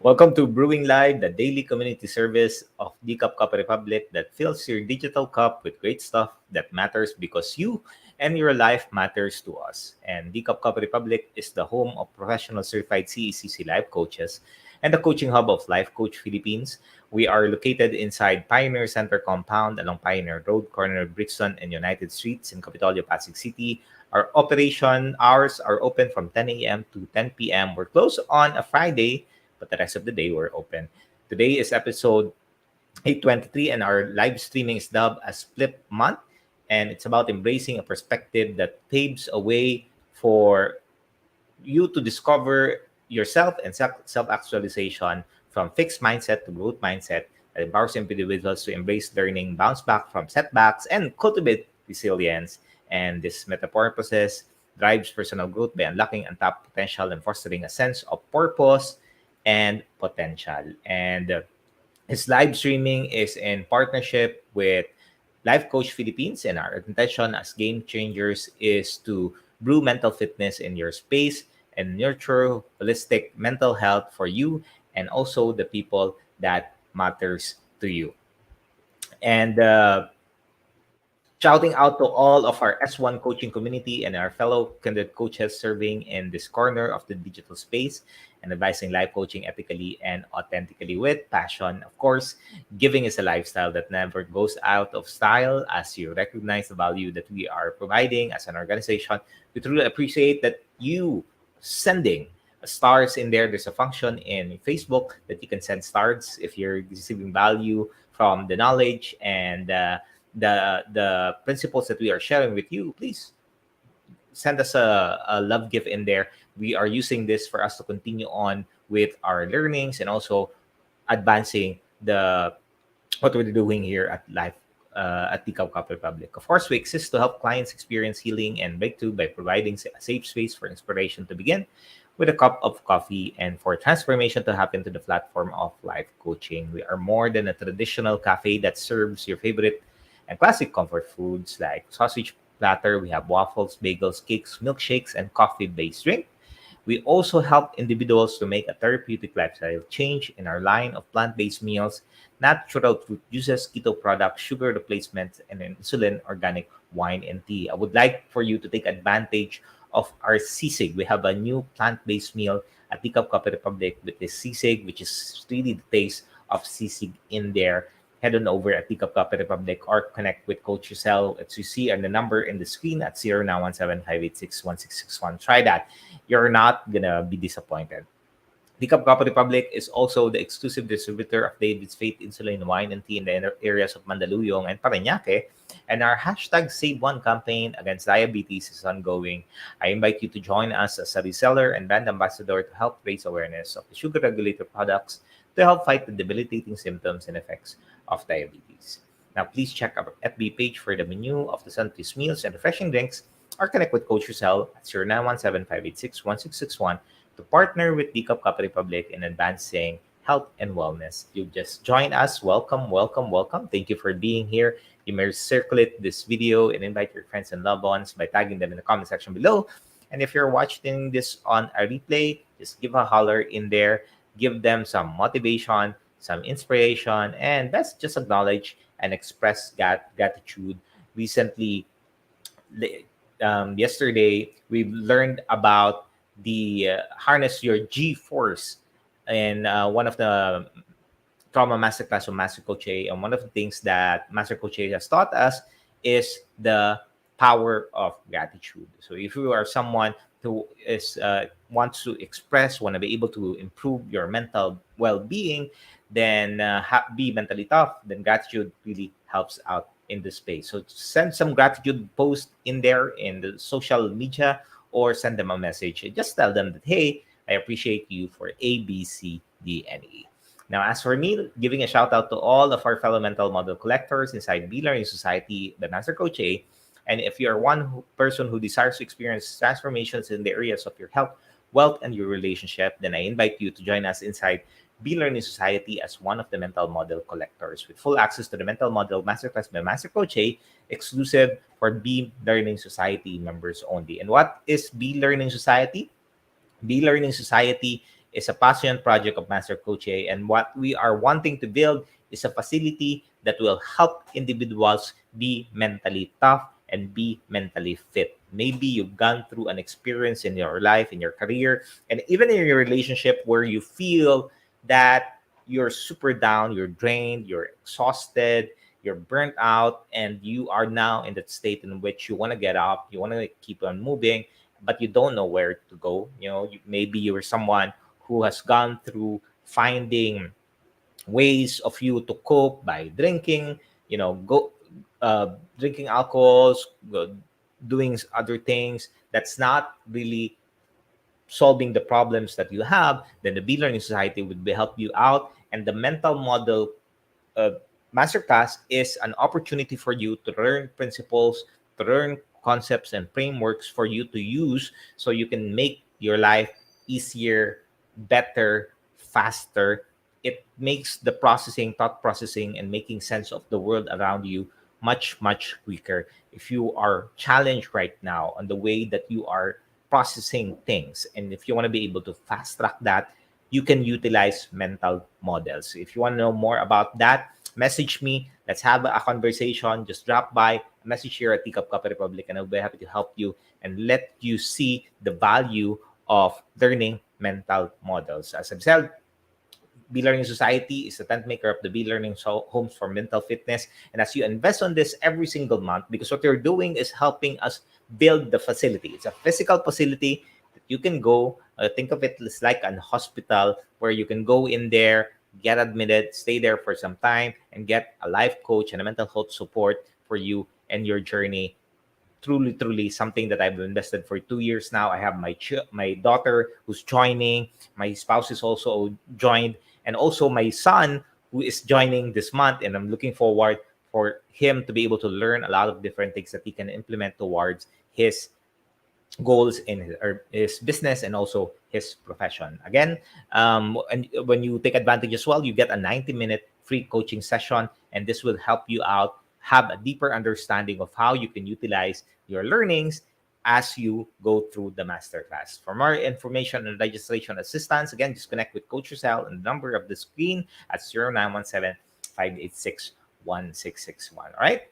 Welcome to Brewing Live, the daily community service of Decaf Coffee Republic that fills your digital cup with great stuff that matters because you and your life matters to us. And Decaf Coffee Republic is the home of professional certified CACC life coaches and the coaching hub of Life Coach Philippines. We are located inside Pioneer Center compound along Pioneer Road, corner of Brixton and United Streets in Capitolio, Pasig City. Our operation hours are open from 10 a.m. to 10 p.m. We're closed on a Friday, but the rest of the day we're open. Today is episode 823, and our live streaming is dubbed as Flip Month, and it's about embracing a perspective that paves a way for you to discover yourself and self-actualization from fixed mindset to growth mindset that empowers individuals to embrace learning, bounce back from setbacks, and cultivate resilience. And this metamorphosis drives personal growth by unlocking untapped potential and fostering a sense of purpose and potential. And his live streaming is in partnership with Life Coach Philippines, and our intention as game changers is to brew mental fitness in your space and nurture holistic mental health for you and also the people that matters to you. And shouting out to all of our S1 coaching community and our fellow candidate coaches serving in this corner of the digital space and advising life coaching ethically and authentically with passion. Of course, giving is a lifestyle that never goes out of style. As you recognize the value that we are providing as an organization, we truly appreciate that you sending stars in there. There's a function in Facebook that you can send stars if you're receiving value from the knowledge and the principles that we are sharing with you. Please send us a love gift in there. We are using this for us to continue on with our learnings and also advancing the what we're doing here at Life at Tikab Cup Republic. Of course, we exist to help clients experience healing and breakthrough by providing a safe space for inspiration to begin with a cup of coffee and for transformation to happen to the platform of life coaching. We are more than a traditional cafe that serves your favorite and classic comfort foods like sausage platter. We have waffles, bagels, cakes, milkshakes, and coffee-based drink. We also help individuals to make a therapeutic lifestyle change in our line of plant-based meals, natural fruit juices, keto products, sugar replacements, and insulin, organic wine and tea. I would like for you to take advantage of our CACC. We have a new plant-based meal at Tikab Coffee Republic with this CACC, which is really the taste of CACC in there. Head on over at Tikab Coffee Republic or connect with Coach Rezzhel, as you see on the number in the screen at 0917-586-1661. Try that. You're not going to be disappointed. Tikab Coffee Republic is also the exclusive distributor of David's Faith Insulin Wine and Tea in the areas of Mandaluyong and Parañaque. And our hashtag Save One campaign against diabetes is ongoing. I invite you to join us as a reseller and brand ambassador to help raise awareness of the sugar regulator products to help fight the debilitating symptoms and effects of diabetes. Now, please check our FB page for the menu of the Sundays meals and refreshing drinks or connect with Coach Rezzhel at 0917-586-1661 to partner with Decaf Coffee Republic in advancing health and wellness. You just join us. Welcome, welcome, welcome. Thank you for being here. You may circulate this video and invite your friends and loved ones by tagging them in the comment section below. And if you're watching this on a replay, just give a holler in there. Give them some motivation, some inspiration, and let's just acknowledge and express gratitude. Recently, yesterday, we learned about the harness your G-force in one of the trauma masterclass of Master Coach A. And one of the things that Master Coach A has taught us is the power of gratitude. So if you are someone who is wants to express, want to be able to improve your mental well-being, then be mentally tough, then gratitude really helps out in this space. So send some gratitude post in there in the social media or send them a message. Just tell them that, hey, I appreciate you for A, B, C, D, and E. Now, as for me, giving a shout out to all of our fellow mental model collectors inside B Learning Society, the Master Coach A. And if you are person who desires to experience transformations in the areas of your health, wealth, and your relationship, then I invite you to join us inside B Learning Society as one of the mental model collectors with full access to the mental model masterclass by Master Coach A, exclusive for B Learning Society members only. And what is B Learning Society? B Learning Society is a passion project of Master Coach A, and what we are wanting to build is a facility that will help individuals be mentally tough and be mentally fit. Maybe you've gone through an experience in your life, in your career, and even in your relationship where you feel that you're super down, you're drained, you're exhausted, you're burnt out, and you are now in that state in which you want to get up, you want to keep on moving, but you don't know where to go. Maybe you're someone who has gone through finding ways of you to cope by drinking, go drinking alcohols, doing other things that's not really solving the problems that you have. Then the Be Learning Society would be help you out, and the mental model uh, masterclass is an opportunity for you to learn principles, to learn concepts and frameworks for you to use so you can make your life easier, better, faster. It makes the thought processing, and making sense of the world around you much, much quicker. If you are challenged right now on the way that you are processing things, and if you want to be able to fast track that, you can utilize mental models. If you want to know more about that, message me. Let's have a conversation. Just drop by, message here at Teacup Coffee Republic, and I'll be happy to help you and let you see the value of learning mental models. As I've said, Be Learning Society is the tent maker of the Be Learning Homes for Mental Fitness. And as you invest on this every single month, because what you're doing is helping us build the facility. It's a physical facility that you can go. Think of it as like a hospital where you can go in there, get admitted, stay there for some time, and get a life coach and a mental health support for you and your journey. Truly something that I've invested for 2 years now. I have my daughter who's joining, my spouse is also joined, and also my son who is joining this month. And I'm looking forward for him to be able to learn a lot of different things that he can implement towards his goals in his business and also his profession. Again, and when you take advantage as well, you get a 90-minute free coaching session, and this will help you out have a deeper understanding of how you can utilize your learnings as you go through the masterclass. For more information and registration assistance, again, just connect with Coach Rezzhel and the number of the screen at 0917-586-1661. All right.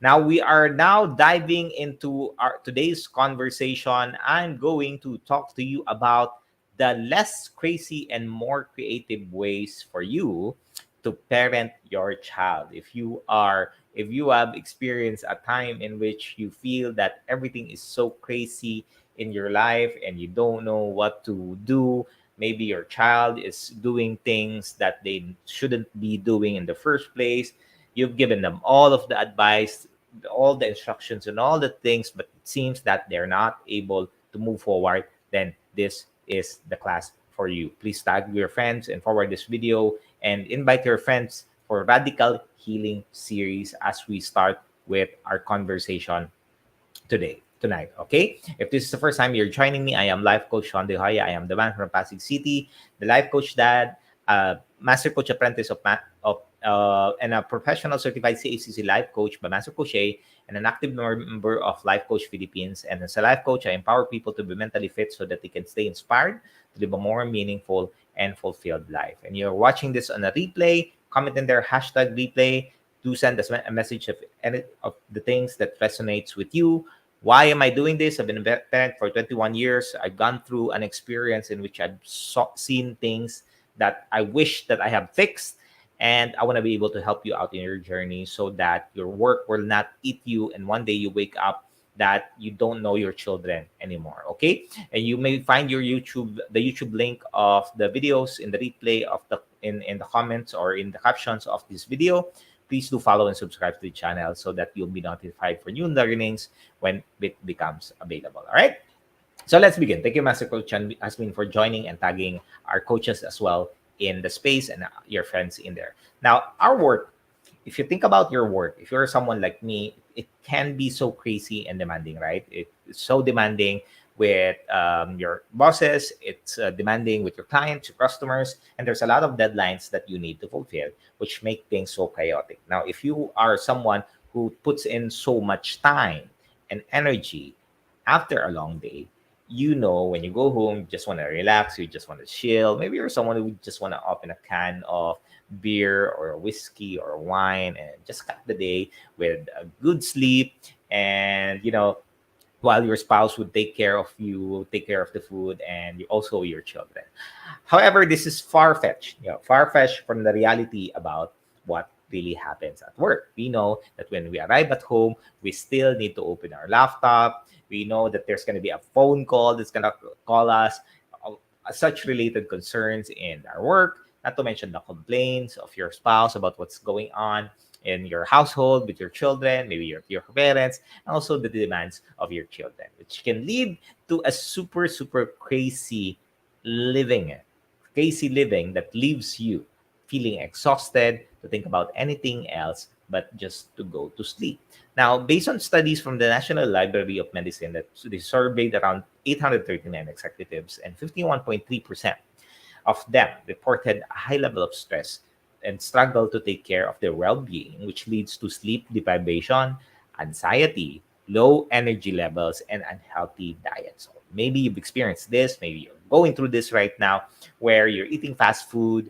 Now we are now diving into our today's conversation. I'm going to talk to you about the less crazy and more creative ways for you to parent your child. If you have experienced a time in which you feel that everything is so crazy in your life and you don't know what to do, maybe your child is doing things that they shouldn't be doing in the first place. You've given them all of the advice, all the instructions, and all the things, but it seems that they're not able to move forward. Then this is the class for you. Please tag your friends and forward this video and invite your friends for Radical Healing series as we start with our conversation tonight. Okay, if this is the first time you're joining me, I am Life Coach Shaun. I am the man from Pasig City, the Life Coach Dad, Master Coach Apprentice and a professional certified CACC Life Coach by Master Coach A, and an active member of Life Coach Philippines. And as a life coach, I empower people to be mentally fit so that they can stay inspired to live a more meaningful and fulfilled life. And you're watching this on a replay, comment in there, hashtag replay. Do send us a message of any of the things that resonates with you. Why am I doing this? I've been a parent for 21 years. I've gone through an experience in which I've seen things that I wish that I have fixed. And I want to be able to help you out in your journey so that your work will not eat you. And one day you wake up that you don't know your children anymore. Okay. And you may find the YouTube link of the videos in the replay of in the comments or in the captions of this video. Please do follow and subscribe to the channel so that you'll be notified for new learnings when it becomes available. All right. So let's begin. Thank you, Master Coach Asmin, for joining and tagging our coaches as well in the space and your friends in there. Now, our work, if you think about your work, if you're someone like me, it can be so crazy and demanding, right? It's so demanding with your bosses. It's demanding with your clients, your customers, and there's a lot of deadlines that you need to fulfill, which make things so chaotic. Now, if you are someone who puts in so much time and energy after a long day, when you go home, you just want to relax, you just want to chill. Maybe you're someone who just want to open a can of beer or a whiskey or wine and just cut the day with a good sleep. And while your spouse would take care of you, take care of the food, and also your children. However, this is far-fetched, far-fetched from the reality about what really happens at work. We know that when we arrive at home, we still need to open our laptop. We know that there's going to be a phone call that's going to call us, such related concerns in our work, not to mention the complaints of your spouse about what's going on in your household with your children, maybe your parents, and also the demands of your children, which can lead to a super, super crazy living that leaves you feeling exhausted to think about anything else but just to go to sleep. Now, based on studies from the National Library of Medicine that they surveyed around 839 executives, and 51.3% of them reported a high level of stress and struggle to take care of their well-being, which leads to sleep deprivation, anxiety, low energy levels, and unhealthy diets. So maybe you've experienced this, maybe you're going through this right now, where you're eating fast food,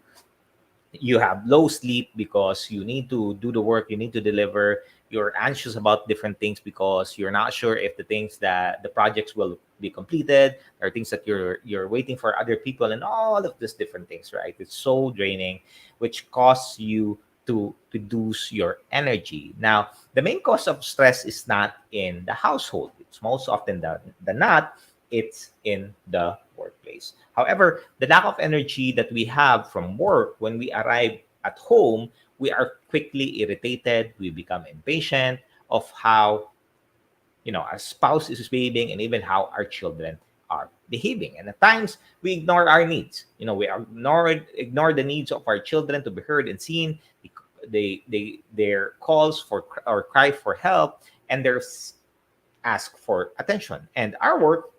you have low sleep because you need to do the work, you need to deliver, you're anxious about different things because you're not sure if the things that the projects will be completed, or things that you're waiting for other people, and all of these different things, right? It's so draining, which causes you to reduce your energy. Now, the main cause of stress is not in the household. It's most often than not, it's in the workplace. However, the lack of energy that we have from work, when we arrive at home, we are quickly irritated. We become impatient of how our spouse is behaving, and even how our children are behaving. And at times, we ignore our needs. We ignore the needs of our children to be heard and seen. Their calls for or cry for help, and their ask for attention. And our work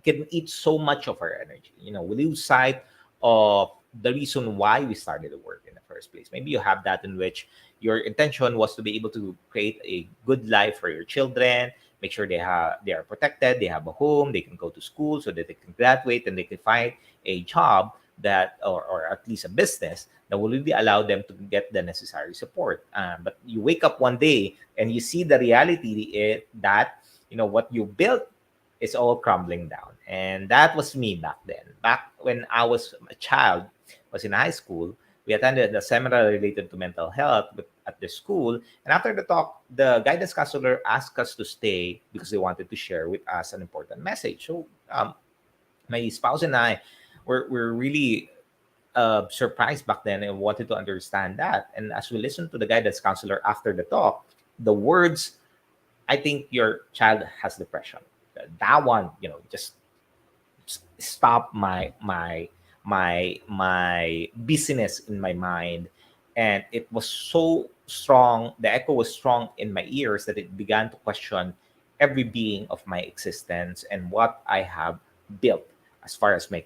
can eat so much of our energy. We lose sight of the reason why we started the work in the first place. Maybe you have that, in which your intention was to be able to create a good life for your children, make sure they are protected, they have a home, they can go to school so that they can graduate and they can find a job that, or at least a business that will really allow them to get the necessary support. But you wake up one day and you see the reality, that what you built is all crumbling down. And that was me back then. Back when I was a child, was in high school, we attended a seminar related to mental health at the school. And after the talk, the guidance counselor asked us to stay because they wanted to share with us an important message. So my spouse and I were really surprised back then and wanted to understand that. And as we listened to the guidance counselor after the talk, the words, "I think your child has depression," that one, just stop my busyness in my mind. And it was so strong, the echo was strong in my ears, that it began to question every being of my existence and what I have built as far as my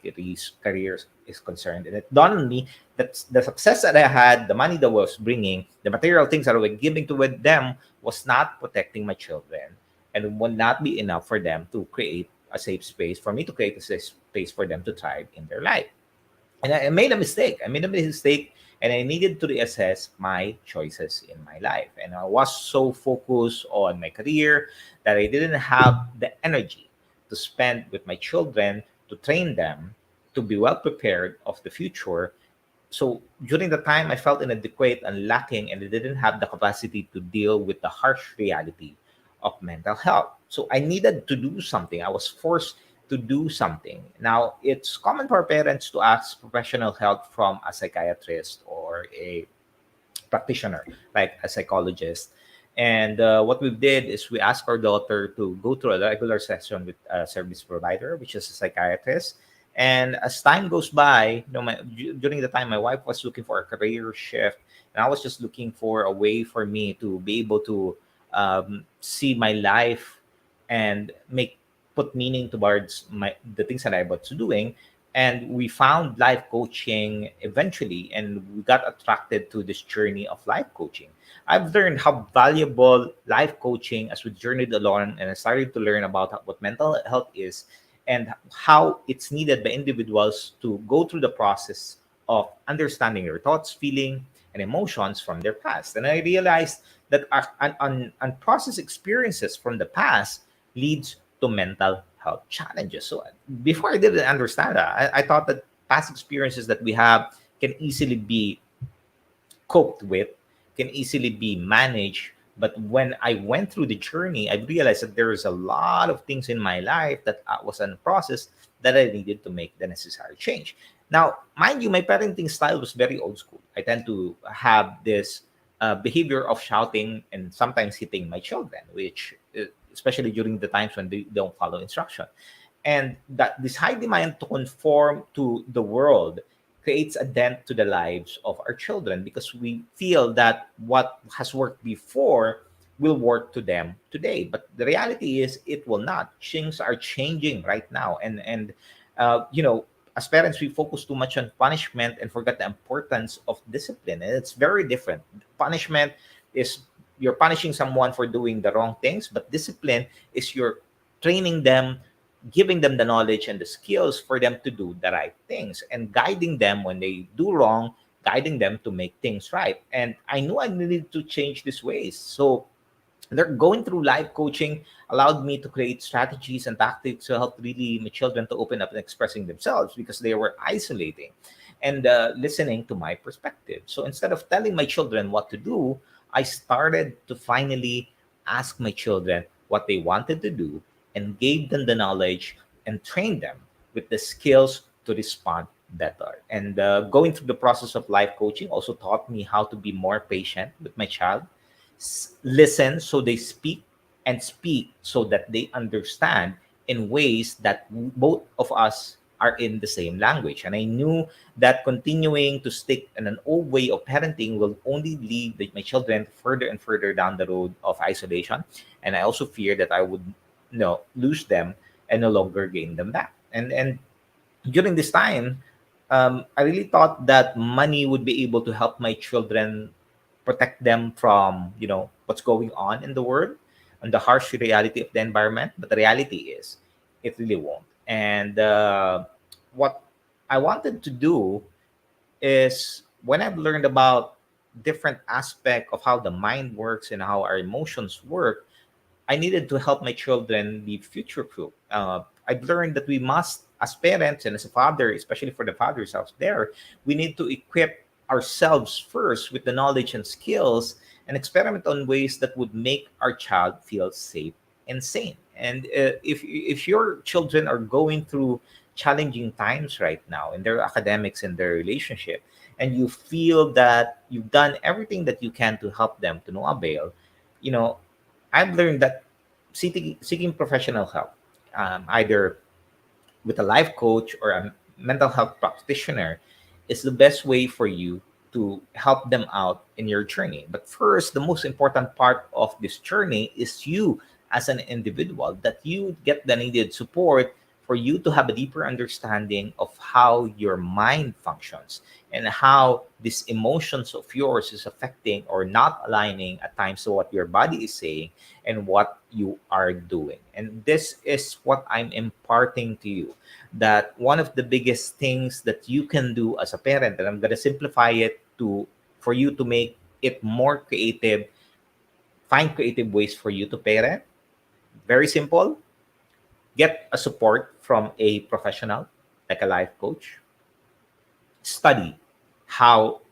career is concerned. And it dawned on me that the success that I had, the money that I was bringing, the material things that I was giving to with them, was not protecting my children, and would not be enough for them to create a safe space, for me to create a safe space for them to thrive in their life. And I made a mistake. And I needed to reassess my choices in my life. And I was so focused on my career that I didn't have the energy to spend with my children, to train them, to be well prepared of the future. So during the time, I felt inadequate and lacking, and I didn't have the capacity to deal with the harsh reality of mental health. So I needed to do something. I was forced to do something. Now, it's common for parents to ask professional help from a psychiatrist or a practitioner, like a psychologist. And what we did is we asked our daughter to go through a regular session with a service provider, which is a psychiatrist. And as time goes by, during the time, my wife was looking for a career shift, and I was just looking for a way for me to be able to see my life and make put meaning towards the things that I was doing. And we found life coaching eventually, and we got attracted to this journey of life coaching. I've learned how valuable life coaching as we journeyed along, and I started to learn about what mental health is. and how it's needed by individuals to go through the process of understanding their thoughts, feeling, and emotions from their past. And I realized that unprocessed experiences from the past leads to mental health challenges. So before I didn't understand that, I thought that past experiences that we have can easily be coped with, can easily be managed. But when I went through the journey, I realized that there is a lot of things in my life that was in the process that I needed to make the necessary change. Now, mind you, my parenting style was very old school. I tend to have this behavior of shouting and sometimes hitting my children, which, especially during the times when they don't follow instruction. And that this high demand to conform to the world creates a dent to the lives of our children, because we feel that what has worked before will work to them today. But the reality is it will not. Things are changing right now. And as parents, we focus too much on punishment and forget the importance of discipline. And it's very different. Punishment is you're punishing someone for doing the wrong things, but discipline is you're training them, giving them the knowledge and the skills for them to do the right things, and guiding them when they do wrong, guiding them to make things right. And I knew I needed to change these ways. So they're going through life coaching allowed me to create strategies and tactics to help really my children to open up and expressing themselves, because they were isolating and listening to my perspective. So instead of telling my children what to do, I started to finally ask my children what they wanted to do, and gave them the knowledge and trained them with the skills to respond better. And going through the process of life coaching also taught me how to be more patient with my child, listen so they speak, and speak so that they understand in ways that both of us are in the same language. And I knew that continuing to stick in an old way of parenting will only lead my children further and further down the road of isolation. And I also fear that I would lose them and no longer gain them back. And during this time, I really thought that money would be able to help my children, protect them from what's going on in the world and the harsh reality of the environment. But the reality is, it really won't. And what I wanted to do is, when I've learned about different aspect of how the mind works and how our emotions work, I needed to help my children be future proof. I've learned that we must, as parents and as a father, especially for the fathers out there, we need to equip ourselves first with the knowledge and skills, and experiment on ways that would make our child feel safe and sane. And if your children are going through challenging times right now in their academics and their relationship, and you feel that you've done everything that you can to help them to no avail, you know I've learned that seeking professional help, either with a life coach or a mental health practitioner, is the best way for you to help them out in your journey. But first, the most important part of this journey is you as an individual, that you get the needed support for you to have a deeper understanding of how your mind functions, and how these emotions of yours is affecting or not aligning at times to what your body is saying and what you are doing. And this is what I'm imparting to you, that one of the biggest things that you can do as a parent, and I'm going to simplify it to for you to make it more creative, find creative ways for you to parent. Very simple. Get a support from a professional like a life coach. Study how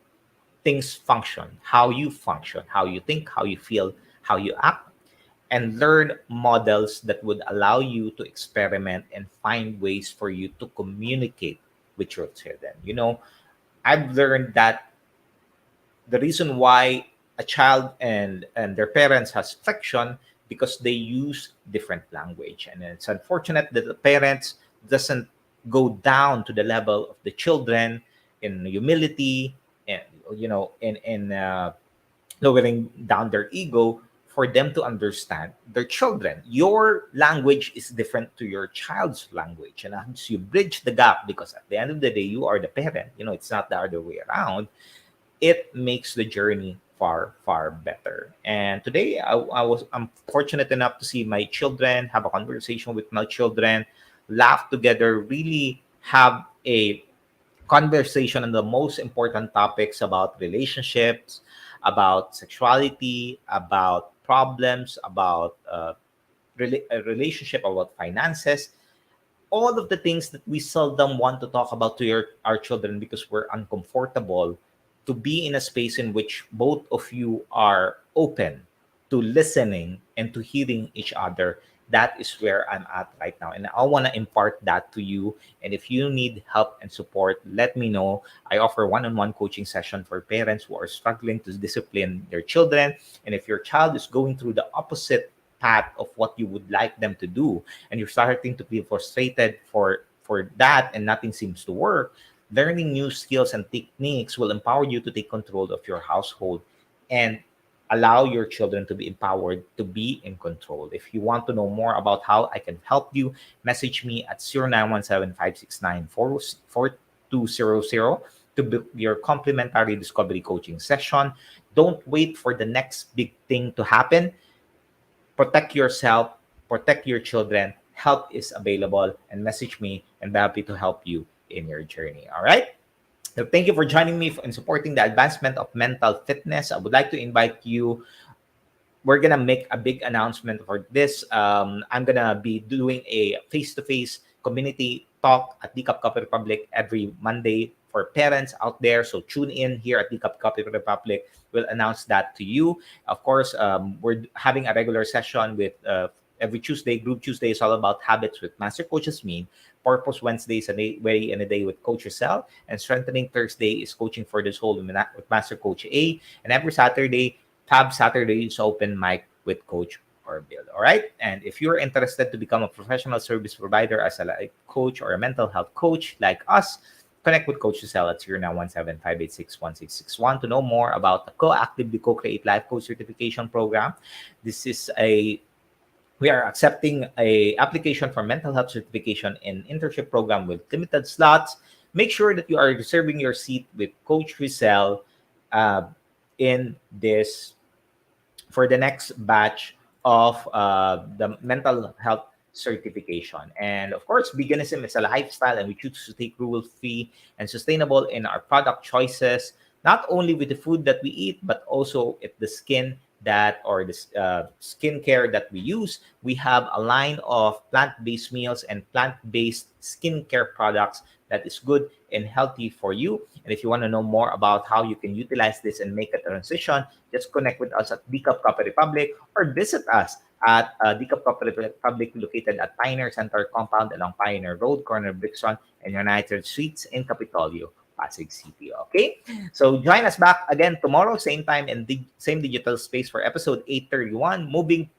things function, how you function, how you think, how you feel, how you act, and learn models that would allow you to experiment and find ways for you to communicate with your children. I've learned that the reason why a child and their parents has friction, because they use different language, and it's unfortunate that the parents doesn't go down to the level of the children in humility, and in lowering down their ego, for them to understand their children. Your language is different to your child's language, and as you bridge the gap, because at the end of the day you are the parent, it's not the other way around, it makes the journey far better. And today I'm fortunate enough to see my children, have a conversation with my children, laugh together, really have a conversation on the most important topics about relationships, about sexuality, about problems, about a relationship, about finances, all of the things that we seldom want to talk about to our children because we're uncomfortable, to be in a space in which both of you are open to listening and to hearing each other. That is where I'm at right now. And I want to impart that to you. And if you need help and support, let me know. I offer one-on-one coaching session for parents who are struggling to discipline their children. And if your child is going through the opposite path of what you would like them to do, and you're starting to feel frustrated for that and nothing seems to work, learning new skills and techniques will empower you to take control of your household and allow your children to be empowered to be in control. If you want to know more about how I can help you, message me at 0917-569-4200 to book your complimentary discovery coaching session. Don't wait for the next big thing to happen. Protect yourself, protect your children. Help is available, and message me and be happy to help you in your journey. All right. So thank you for joining me in supporting the advancement of mental fitness. I would like to invite you. We're gonna make a big announcement for this. I'm gonna be doing a face-to-face community talk at Decaf Coffee Republic every Monday for parents out there. So tune in here at Decaf Coffee Republic. We'll announce that to you. Of course, we're having a regular session with every Tuesday. Group Tuesday is all about habits with Master Coaches Mean. Purpose Wednesday is a day in a day with Coach Rezzhel. And Strengthening Thursday is coaching for the soul with Master Coach A. And every Saturday, Tab Saturday is open mic with Coach Orville. All right. And if you're interested to become a professional service provider as a life coach or a mental health coach like us, connect with Coach Rezzhel at 0917-586-1661 to know more about the Co-Actively Co-Create Life Coach Certification Program. We are accepting a application for mental health certification and internship program with limited slots. Make sure that you are reserving your seat with Coach Rezzhel in this for the next batch of the mental health certification. And of course, veganism is a lifestyle, and we choose to take cruelty-free and sustainable in our product choices, not only with the food that we eat, but also with the skin the skincare that we use. We have a line of plant-based meals and plant-based skincare products that is good and healthy for you. And if you want to know more about how you can utilize this and make a transition, just connect with us at Decaf Coffee Republic or visit us at Decaf Coffee Republic located at Pioneer Center Compound along Pioneer Road, corner of Brixton and United Suites in Capitolio, Pasig City. Okay, so join us back again tomorrow, same time and same digital space for episode 831, moving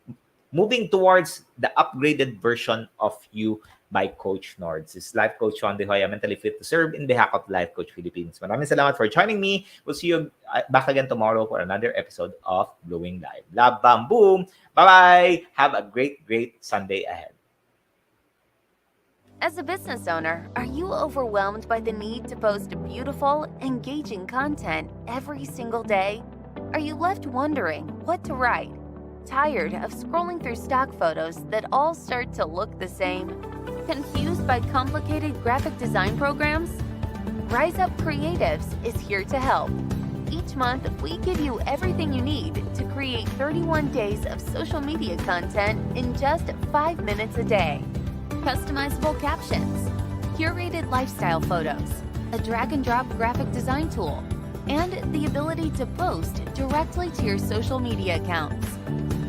towards the upgraded version of you by Coach Nords. This is Life Coach Shaun, mentally fit to serve in behalf of Life Coach Philippines. Maraming salamat for joining me. We'll see you back again tomorrow for another episode of Brewing Live. Love, bam, boom. Bye-bye. Have a great Sunday ahead. As a business owner, are you overwhelmed by the need to post beautiful, engaging content every single day? Are you left wondering what to write? Tired of scrolling through stock photos that all start to look the same? Confused by complicated graphic design programs? Rise Up Creatives is here to help. Each month, we give you everything you need to create 31 days of social media content in just 5 minutes a day. Customizable captions, curated lifestyle photos, a drag-and-drop graphic design tool, and the ability to post directly to your social media accounts.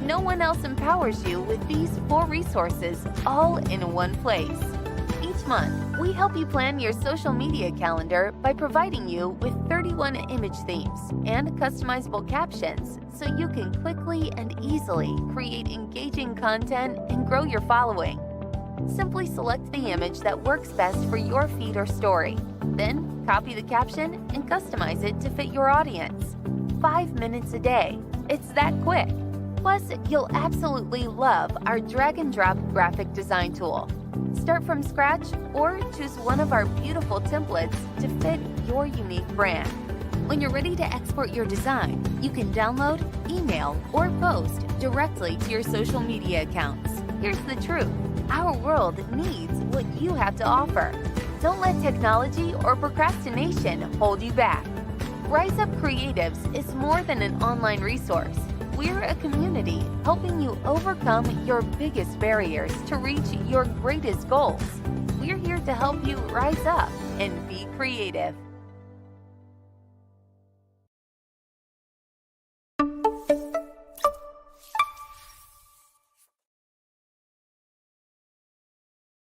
No one else empowers you with these 4 resources all in one place. Each month, we help you plan your social media calendar by providing you with 31 image themes and customizable captions so you can quickly and easily create engaging content and grow your following. Simply select the image that works best for your feed or story. Then, copy the caption and customize it to fit your audience. 5 minutes a day. It's that quick. Plus, you'll absolutely love our drag-and-drop graphic design tool. Start from scratch or choose one of our beautiful templates to fit your unique brand. When you're ready to export your design, you can download, email, or post directly to your social media accounts. Here's the truth. Our world needs what you have to offer. Don't let technology or procrastination hold you back. Rise Up Creatives is more than an online resource. We're a community helping you overcome your biggest barriers to reach your greatest goals. We're here to help you rise up and be creative.